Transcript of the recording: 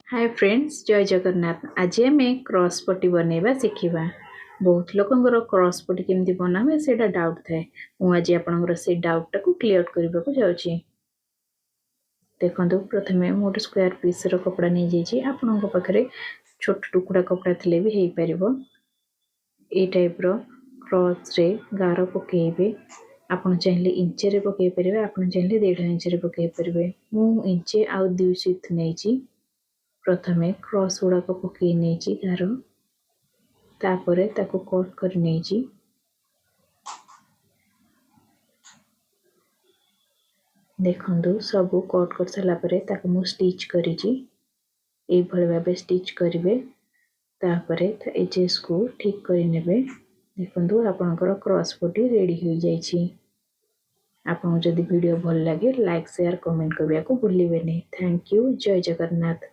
Hi friends, जय जगन्नाथ। आज आम क्रॉस पट्टी बनैबा शिखा। बहुत लोकंर क्रॉस पट्टी केमती बनावे से डाउट थाए। मुझे आपंकर से डाउटा को क्लीयर करने को जाऊँगी। देखो प्रथमे गोटे स्क्वायर पीस कपड़ा नहीं जाइए। आपण पाखे छोट टुकड़ा कपड़ा थे भी हो पार। ये टाइप क्रॉस रे गार पकेबे। आप चाहिए इंचे रे पकई पारे, आप चाहिए 1.5 इंच पकई पारे। मु इंचे आउ 2 सीट नहीं। प्रथमे क्रॉस गुड़ाक पकई नहीं गार, तापर ताको कट कर नहीं। देखंतु सबू कट कर सारापर ताको मु स्टिच करिछि। ए भली भाबे स्टिच करिवे। तापर एजेस को ठीक करि नेबे। देखंतु आपनकर क्रॉस पट्टी रेडी हो जाइछि। आपन जदि वीडियो भल लागे लाइक शेयर कमेंट करबा को भूलिबेनी। Thank you. जय जगन्नाथ।